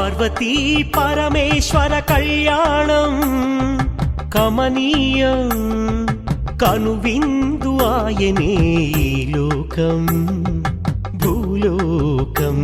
పార్వతీ పరమేశ్వర కళ్యాణం కమనీయం కనువిందు ఆయనే లోకం భూలోకం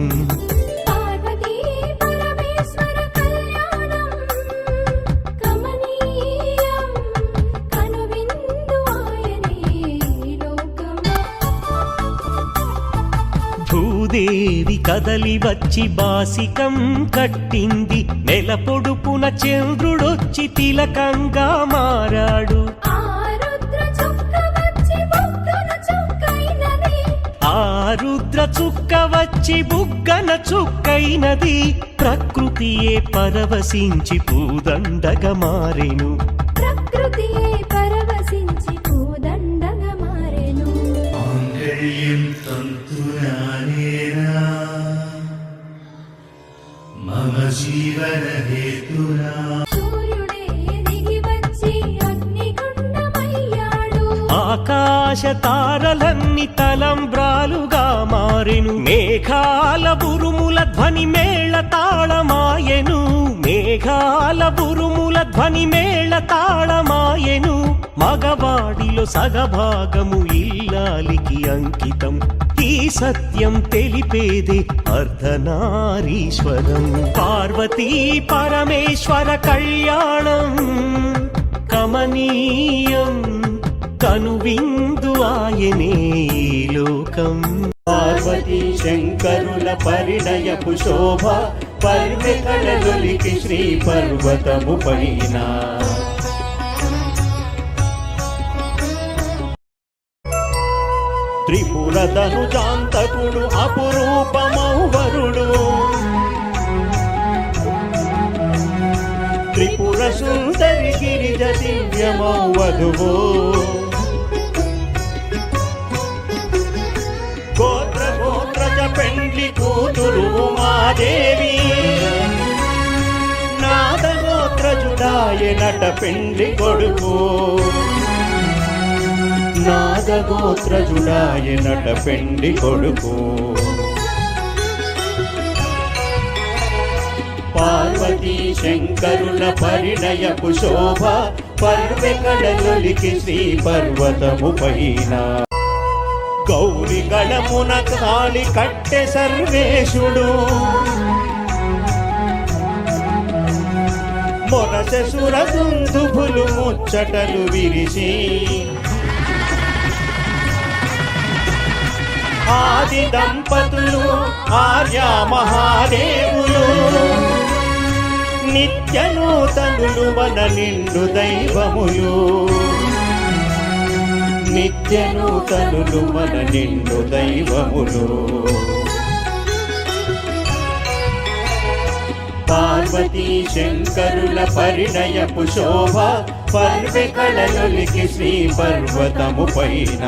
భూదేవి కదలి వచ్చి బాసికం కట్టింది నెల పొడుపున చంద్రుడొచ్చి తిలకంగా మారాడు ఆ రుద్ర చుక్క వచ్చి బుగ్గన చుక్కైనది ప్రకృతియే పరవశించి పూదండగా మారెను మమ జీవన హేతునా ఆకాశ తారలన్నీ తలంబ్రాలుగా మారెను మేఘాల బురుముల ధ్వని మేళ తాళమాయెను మేఘాల బురుముల ధ్వని మేళ తాళమాయెను మగవాడిలో సగభాగము ఇల్లాలికి అంకితం ఈ సత్యం తెలిపేదే అర్ధనారీశ్వరం పార్వతీ పరమేశ్వర కళ్యాణం కమనీయం కనువిందు ఆయనే లోకం పార్వతీ శంకరుల పరిణయపు శోభ పర్వెకడలొలికి శ్రీ పర్వతము పైన త్రిపురదను జాంతకుడు అపురూపమౌవరుడు త్రిపుర సుందరి గిరిజ దివ్యమౌ వధువు గోత్రజ పెండ్లి కూతురు ఉమాదేవి నాదగోత్రజుడాయ నట పెండ్లి కొడుకు నాదగోత్రజుడాయ నట పెండ్లి కొడుకు పార్వతీ శంకరుల పరిణయపు శోభ పర్వెకడలొలికి శ్రీ పర్వతము పైన గౌరి గళమున కాళి కట్టె సర్వేశుడు మొరసెసుర దుందుభులు ముచ్చటలు విరిసి ఆది దంపతులు ఆర్య మహాదేవులు నిత్య నూతనులు మన నిండు దైవములు నిత్య నూతనులు మన నిండు దైవములు పార్వతీ శంకరుల పరిణయపు శోభ పర్వెకడలొలికి శ్రీ పర్వతము పైన